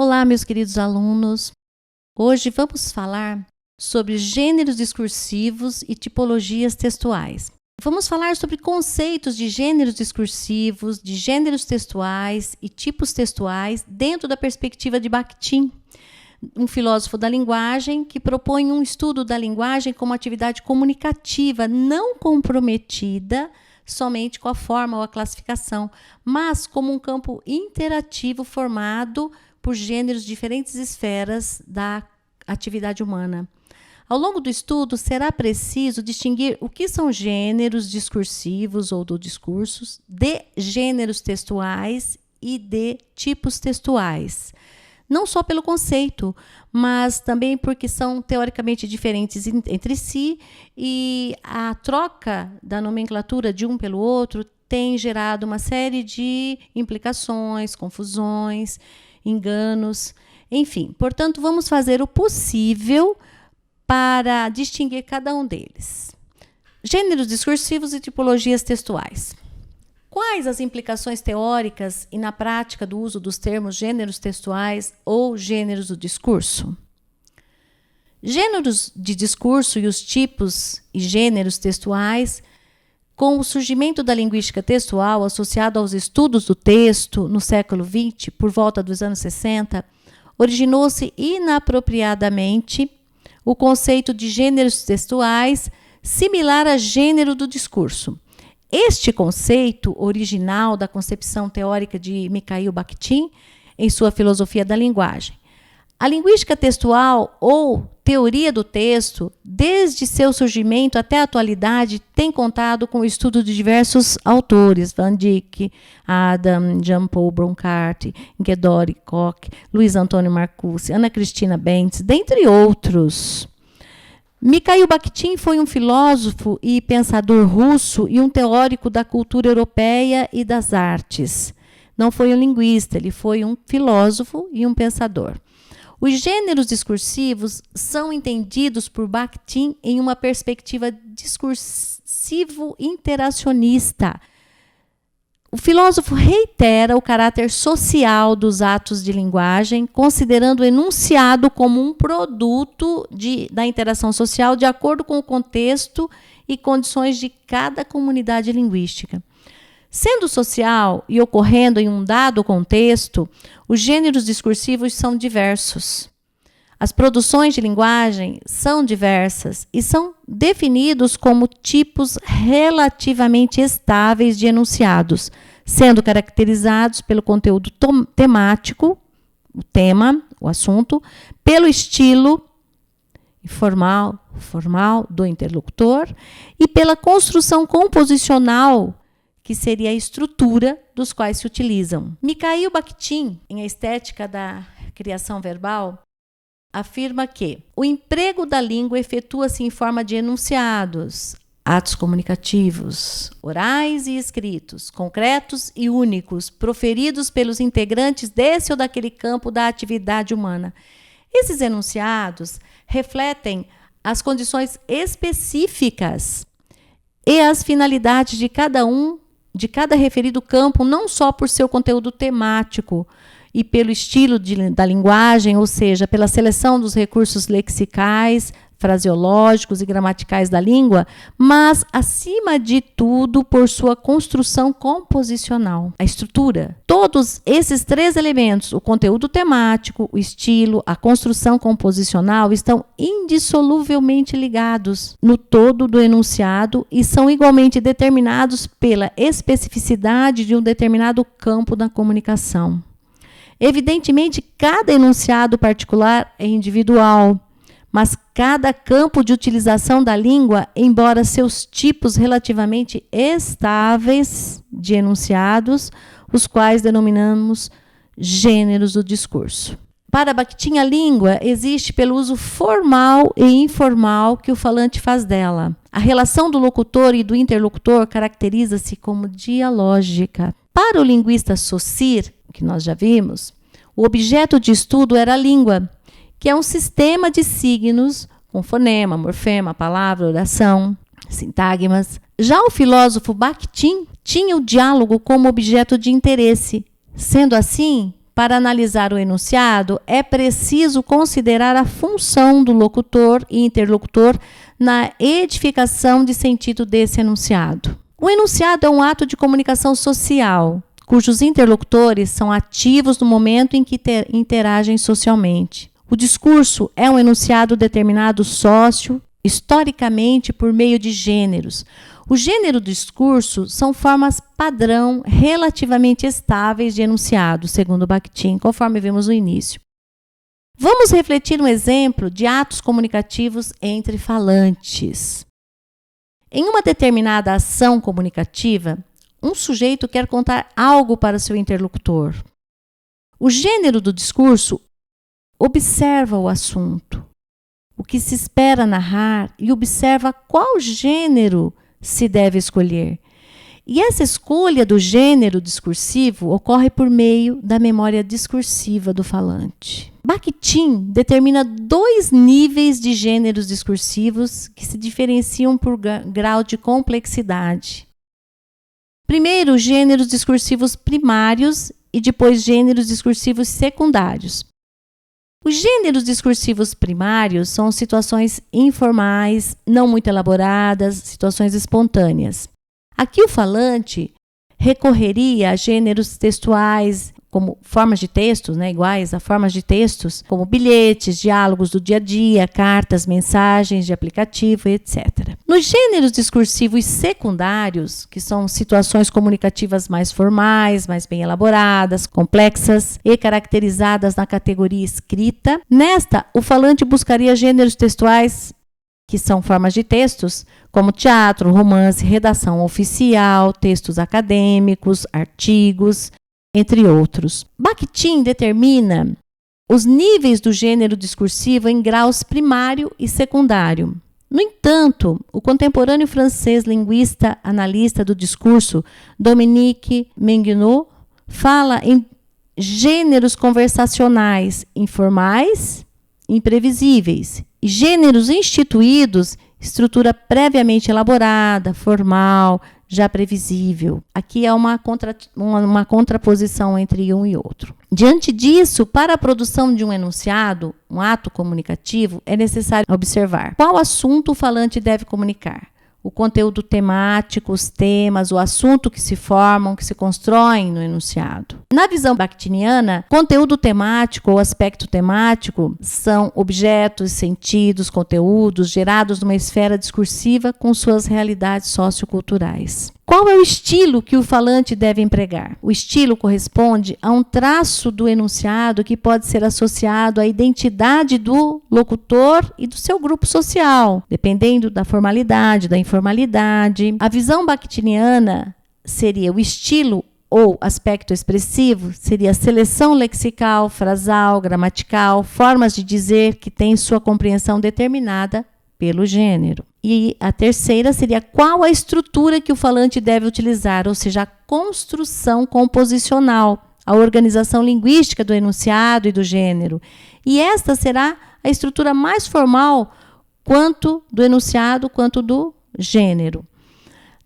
Olá, meus queridos alunos. Hoje vamos falar sobre gêneros discursivos e tipologias textuais. Vamos falar sobre conceitos de gêneros discursivos, de gêneros textuais e tipos textuais dentro da perspectiva de Bakhtin, um filósofo da linguagem que propõe um estudo da linguagem como atividade comunicativa não comprometida somente com a forma ou a classificação, mas como um campo interativo formado por gêneros de diferentes esferas da atividade humana. Ao longo do estudo, será preciso distinguir o que são gêneros discursivos ou do discursos, de gêneros textuais e de tipos textuais. Não só pelo conceito, mas também porque são teoricamente diferentes entre si e a troca da nomenclatura de um pelo outro tem gerado uma série de implicações, confusões, enganos, enfim. Portanto, vamos fazer o possível para distinguir cada um deles. Gêneros discursivos e tipologias textuais. Quais as implicações teóricas e na prática do uso dos termos gêneros textuais ou gêneros do discurso? Gêneros de discurso e os tipos e gêneros textuais, com o surgimento da linguística textual associado aos estudos do texto no século XX, por volta dos anos 60, originou-se inapropriadamente o conceito de gêneros textuais similar a gênero do discurso. Este conceito, original da concepção teórica de Mikhail Bakhtin, em sua filosofia da linguagem. A linguística textual, ou teoria do texto, desde seu surgimento até a atualidade, tem contado com o estudo de diversos autores, Van Dijk, Adam, Jean-Paul Bronckart, Guédori Koch, Luiz Antônio Marcuse, Ana Cristina Bentes, dentre outros. Mikhail Bakhtin foi um filósofo e pensador russo e um teórico da cultura europeia e das artes. Não foi um linguista, ele foi um filósofo e um pensador. Os gêneros discursivos são entendidos por Bakhtin em uma perspectiva discursivo-interacionista. O filósofo reitera o caráter social dos atos de linguagem, considerando o enunciado como um produto da interação social de acordo com o contexto e condições de cada comunidade linguística. Sendo social e ocorrendo em um dado contexto, os gêneros discursivos são diversos. As produções de linguagem são diversas e são definidos como tipos relativamente estáveis de enunciados, sendo caracterizados pelo conteúdo temático, o tema, o assunto, pelo estilo formal do interlocutor e pela construção composicional, que seria a estrutura dos quais se utilizam. Mikhail Bakhtin, em A Estética da Criação Verbal, afirma que o emprego da língua efetua-se em forma de enunciados, atos comunicativos, orais e escritos, concretos e únicos, proferidos pelos integrantes desse ou daquele campo da atividade humana. Esses enunciados refletem as condições específicas e as finalidades de cada referido campo, não só por seu conteúdo temático e pelo estilo da linguagem, ou seja, pela seleção dos recursos lexicais, fraseológicos e gramaticais da língua, mas, acima de tudo, por sua construção composicional, a estrutura. Todos esses três elementos, o conteúdo temático, o estilo, a construção composicional, estão indissoluvelmente ligados no todo do enunciado e são igualmente determinados pela especificidade de um determinado campo da comunicação. Evidentemente, cada enunciado particular é individual, mas cada campo de utilização da língua, embora seus tipos relativamente estáveis de enunciados, os quais denominamos gêneros do discurso. Para Bakhtin, a língua existe pelo uso formal e informal que o falante faz dela. A relação do locutor e do interlocutor caracteriza-se como dialógica. Para o linguista Saussure, que nós já vimos, o objeto de estudo era a língua, que é um sistema de signos com fonema, morfema, palavra, oração, sintagmas. Já o filósofo Bakhtin tinha o diálogo como objeto de interesse. Sendo assim, para analisar o enunciado, é preciso considerar a função do locutor e interlocutor na edificação de sentido desse enunciado. O enunciado é um ato de comunicação social, cujos interlocutores são ativos no momento em que interagem socialmente. O discurso é um enunciado determinado historicamente por meio de gêneros. O gênero do discurso são formas padrão relativamente estáveis de enunciado, segundo Bakhtin, conforme vimos no início. Vamos refletir um exemplo de atos comunicativos entre falantes. Em uma determinada ação comunicativa, um sujeito quer contar algo para seu interlocutor. O gênero do discurso observa o assunto, o que se espera narrar e observa qual gênero se deve escolher. E essa escolha do gênero discursivo ocorre por meio da memória discursiva do falante. Bakhtin determina 2 níveis de gêneros discursivos que se diferenciam por grau de complexidade. Primeiro, gêneros discursivos primários e depois gêneros discursivos secundários. Os gêneros discursivos primários são situações informais, não muito elaboradas, situações espontâneas. Aqui o falante recorreria a gêneros textuais, como formas de textos, iguais a formas de textos, como bilhetes, diálogos do dia a dia, cartas, mensagens de aplicativo, etc. Nos gêneros discursivos secundários, que são situações comunicativas mais formais, mais bem elaboradas, complexas e caracterizadas na categoria escrita, nesta, o falante buscaria gêneros textuais que são formas de textos, como teatro, romance, redação oficial, textos acadêmicos, artigos, entre outros. Bakhtin determina os níveis do gênero discursivo em graus primário e secundário. No entanto, o contemporâneo francês linguista analista do discurso, Dominique Menguinot, fala em gêneros conversacionais informais e imprevisíveis, e gêneros instituídos, estrutura previamente elaborada, formal, já previsível. Aqui é uma contraposição entre um e outro. Diante disso, para a produção de um enunciado, um ato comunicativo, é necessário observar qual assunto o falante deve comunicar, o conteúdo temático, os temas, o assunto que se formam, que se constroem no enunciado. Na visão bakhtiniana, conteúdo temático ou aspecto temático são objetos, sentidos, conteúdos gerados numa esfera discursiva com suas realidades socioculturais. Qual é o estilo que o falante deve empregar? O estilo corresponde a um traço do enunciado que pode ser associado à identidade do locutor e do seu grupo social, dependendo da formalidade, da informalidade. A visão bakhtiniana seria o estilo ou aspecto expressivo, seria a seleção lexical, frasal, gramatical, formas de dizer que têm sua compreensão determinada pelo gênero. E a terceira seria qual a estrutura que o falante deve utilizar, ou seja, a construção composicional, a organização linguística do enunciado e do gênero. E esta será a estrutura mais formal quanto do enunciado quanto do gênero.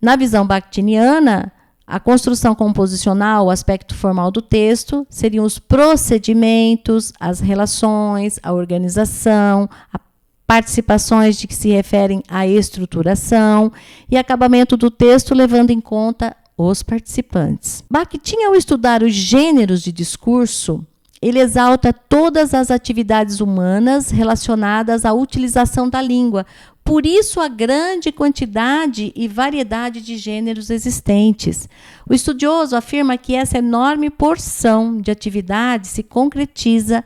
Na visão bakhtiniana, a construção composicional, o aspecto formal do texto, seriam os procedimentos, as relações, a organização, a participações de que se referem à estruturação e acabamento do texto, levando em conta os participantes. Bakhtin, ao estudar os gêneros de discurso, ele exalta todas as atividades humanas relacionadas à utilização da língua. Por isso, a grande quantidade e variedade de gêneros existentes. O estudioso afirma que essa enorme porção de atividade se concretiza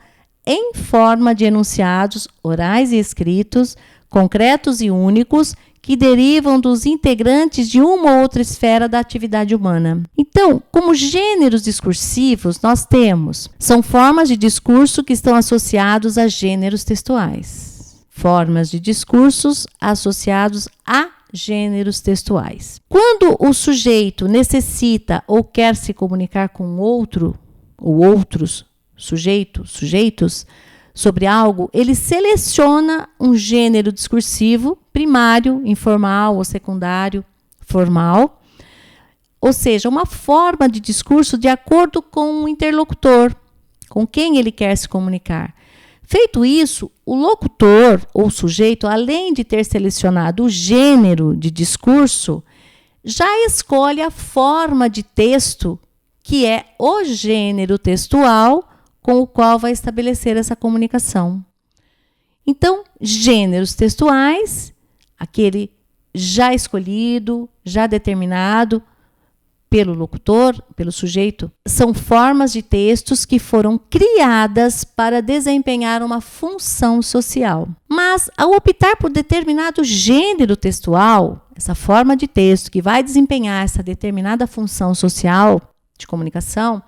em forma de enunciados orais e escritos, concretos e únicos, que derivam dos integrantes de uma ou outra esfera da atividade humana. Então, como gêneros discursivos, nós são formas de discurso que estão associados a gêneros textuais. Formas de discursos associados a gêneros textuais. Quando o sujeito necessita ou quer se comunicar com outro, ou outros, sujeitos, sobre algo, ele seleciona um gênero discursivo primário, informal ou secundário, formal, ou seja, uma forma de discurso de acordo com o interlocutor, com quem ele quer se comunicar. Feito isso, o locutor ou sujeito, além de ter selecionado o gênero de discurso, já escolhe a forma de texto, que é o gênero textual com o qual vai estabelecer essa comunicação. Então, gêneros textuais, aquele já escolhido, já determinado pelo locutor, pelo sujeito, são formas de textos que foram criadas para desempenhar uma função social. Mas, ao optar por determinado gênero textual, essa forma de texto que vai desempenhar essa determinada função social de comunicação,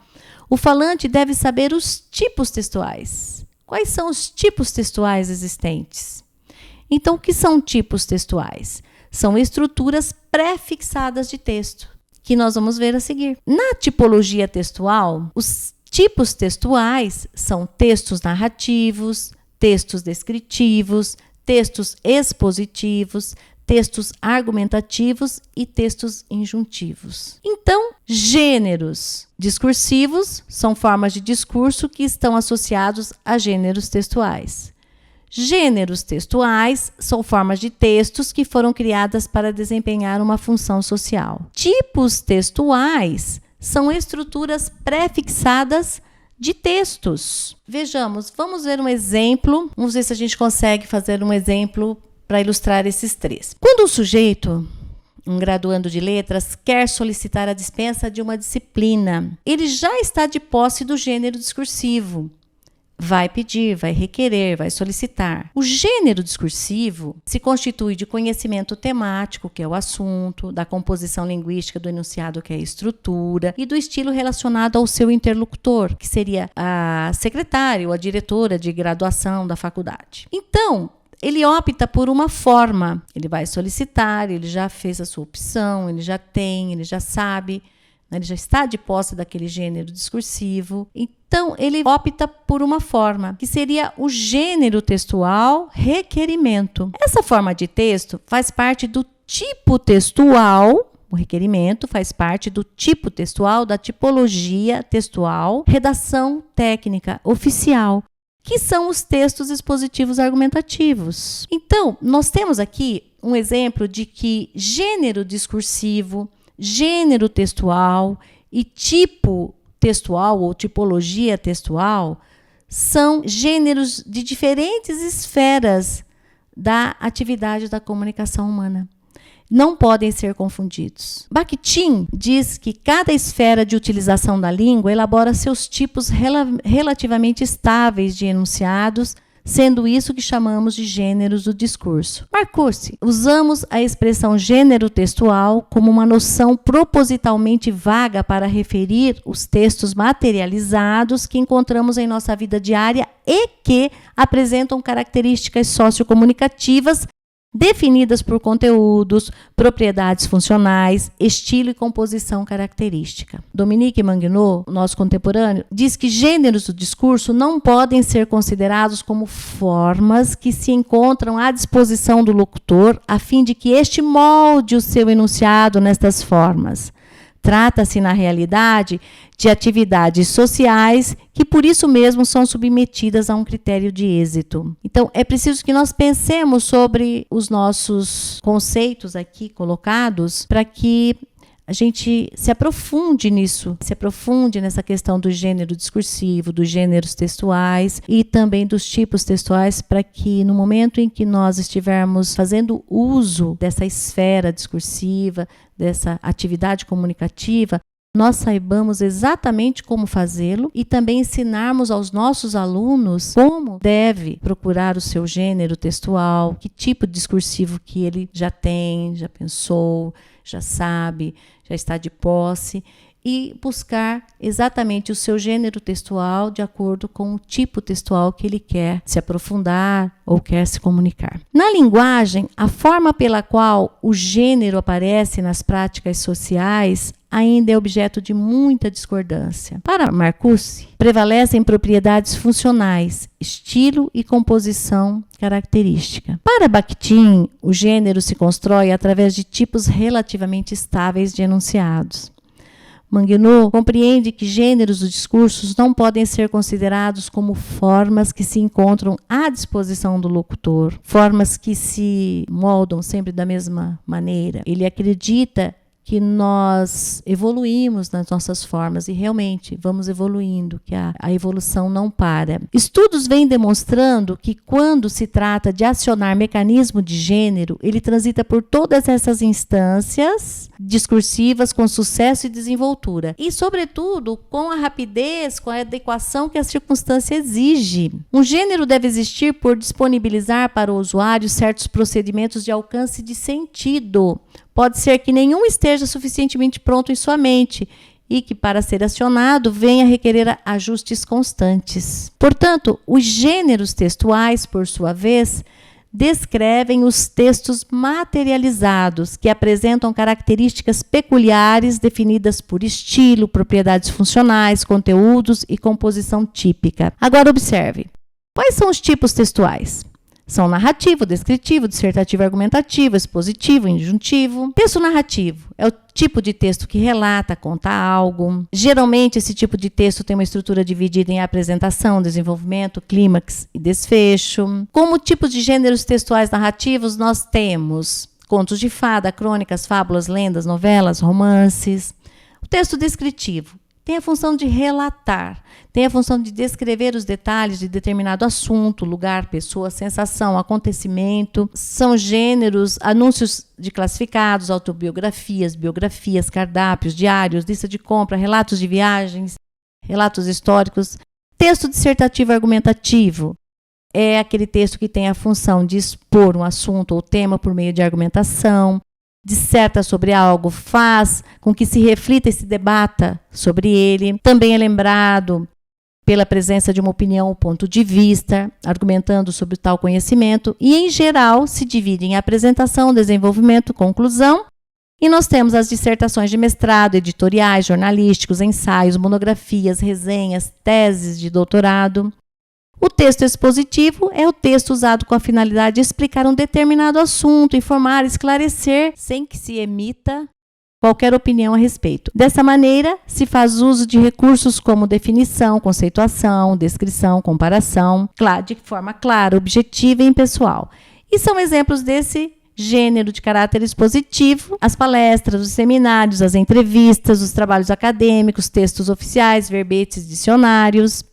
o falante deve saber os tipos textuais. Quais são os tipos textuais existentes? Então, o que são tipos textuais? São estruturas pré-fixadas de texto, que nós vamos ver a seguir. Na tipologia textual, os tipos textuais são textos narrativos, textos descritivos, textos expositivos, textos argumentativos e textos injuntivos. Então, gêneros discursivos são formas de discurso que estão associados a gêneros textuais. Gêneros textuais são formas de textos que foram criadas para desempenhar uma função social. Tipos textuais são estruturas pré-fixadas de textos. Vejamos, vamos ver um exemplo. Vamos ver se a gente consegue fazer um exemplo para ilustrar esses três. Quando o sujeito, um graduando de letras, quer solicitar a dispensa de uma disciplina, ele já está de posse do gênero discursivo. Vai pedir, vai requerer, vai solicitar. O gênero discursivo se constitui de conhecimento temático, que é o assunto, da composição linguística do enunciado, que é a estrutura, e do estilo relacionado ao seu interlocutor, que seria a secretária ou a diretora de graduação da faculdade. Então, ele opta por uma forma. Ele vai solicitar, ele já fez a sua opção, ele já tem, ele já sabe, ele já está de posse daquele gênero discursivo. Então, ele opta por uma forma, que seria o gênero textual requerimento. Essa forma de texto faz parte do tipo textual, o requerimento faz parte do tipo textual, da tipologia textual, redação técnica oficial, que são os textos expositivos argumentativos. Então, nós temos aqui um exemplo de que gênero discursivo, gênero textual e tipo textual ou tipologia textual são gêneros de diferentes esferas da atividade da comunicação humana. Não podem ser confundidos. Bakhtin diz que cada esfera de utilização da língua elabora seus tipos relativamente estáveis de enunciados, sendo isso que chamamos de gêneros do discurso. Marcuse, usamos a expressão gênero textual como uma noção propositalmente vaga para referir os textos materializados que encontramos em nossa vida diária e que apresentam características sociocomunicativas definidas por conteúdos, propriedades funcionais, estilo e composição característica. Dominique Manguinot, nosso contemporâneo, diz que gêneros do discurso não podem ser considerados como formas que se encontram à disposição do locutor a fim de que este molde o seu enunciado nestas formas. Trata-se, na realidade, de atividades sociais que, por isso mesmo, são submetidas a um critério de êxito. Então, é preciso que nós pensemos sobre os nossos conceitos aqui colocados para que a gente se aprofunde nisso, se aprofunde nessa questão do gênero discursivo, dos gêneros textuais e também dos tipos textuais, para que no momento em que nós estivermos fazendo uso dessa esfera discursiva, dessa atividade comunicativa, nós saibamos exatamente como fazê-lo e também ensinarmos aos nossos alunos como deve procurar o seu gênero textual, que tipo de discursivo que ele já tem, já pensou, já sabe, já está de posse, e buscar exatamente o seu gênero textual de acordo com o tipo textual que ele quer se aprofundar ou quer se comunicar. Na linguagem, a forma pela qual o gênero aparece nas práticas sociais ainda é objeto de muita discordância. Para Marcuse, prevalecem propriedades funcionais, estilo e composição característica. Para Bakhtin, o gênero se constrói através de tipos relativamente estáveis de enunciados. Manguinot compreende que gêneros dos discursos não podem ser considerados como formas que se encontram à disposição do locutor, formas que se moldam sempre da mesma maneira. Ele acredita que nós evoluímos nas nossas formas e realmente vamos evoluindo, que a evolução não para. Estudos vêm demonstrando que quando se trata de acionar mecanismo de gênero, ele transita por todas essas instâncias discursivas com sucesso e desenvoltura. E, sobretudo, com a rapidez, com a adequação que a circunstância exige. Um gênero deve existir por disponibilizar para o usuário certos procedimentos de alcance de sentido. Pode ser que nenhum esteja suficientemente pronto em sua mente e que, para ser acionado, venha requerer ajustes constantes. Portanto, os gêneros textuais, por sua vez, descrevem os textos materializados, que apresentam características peculiares definidas por estilo, propriedades funcionais, conteúdos e composição típica. Agora observe. Quais são os tipos textuais? São narrativo, descritivo, dissertativo, argumentativo, expositivo, injuntivo. Texto narrativo é o tipo de texto que relata, conta algo. Geralmente, esse tipo de texto tem uma estrutura dividida em apresentação, desenvolvimento, clímax e desfecho. Como tipos de gêneros textuais narrativos, nós temos contos de fada, crônicas, fábulas, lendas, novelas, romances. O texto descritivo tem a função de relatar, tem a função de descrever os detalhes de determinado assunto, lugar, pessoa, sensação, acontecimento. São gêneros, anúncios de classificados, autobiografias, biografias, cardápios, diários, lista de compra, relatos de viagens, relatos históricos. Texto dissertativo argumentativo é aquele texto que tem a função de expor um assunto ou tema por meio de argumentação, disserta sobre algo, faz com que se reflita e se debata sobre ele. Também é lembrado pela presença de uma opinião ou ponto de vista, argumentando sobre tal conhecimento, e, em geral, se divide em apresentação, desenvolvimento, conclusão. E nós temos as dissertações de mestrado, editoriais, jornalísticos, ensaios, monografias, resenhas, teses de doutorado. O texto expositivo é o texto usado com a finalidade de explicar um determinado assunto, informar, esclarecer, sem que se emita qualquer opinião a respeito. Dessa maneira, se faz uso de recursos como definição, conceituação, descrição, comparação, de forma clara, objetiva e impessoal. E são exemplos desse gênero de caráter expositivo: as palestras, os seminários, as entrevistas, os trabalhos acadêmicos, textos oficiais, verbetes, dicionários.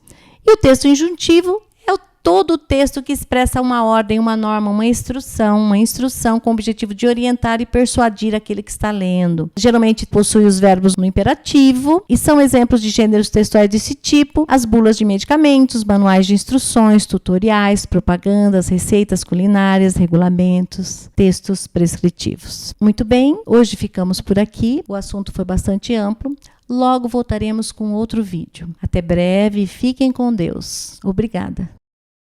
E o texto injuntivo é todo o texto que expressa uma ordem, uma norma, uma instrução com o objetivo de orientar e persuadir aquele que está lendo. Geralmente possui os verbos no imperativo e são exemplos de gêneros textuais desse tipo: as bulas de medicamentos, manuais de instruções, tutoriais, propagandas, receitas culinárias, regulamentos, textos prescritivos. Muito bem, hoje ficamos por aqui. O assunto foi bastante amplo. Logo voltaremos com outro vídeo. Até breve e fiquem com Deus. Obrigada.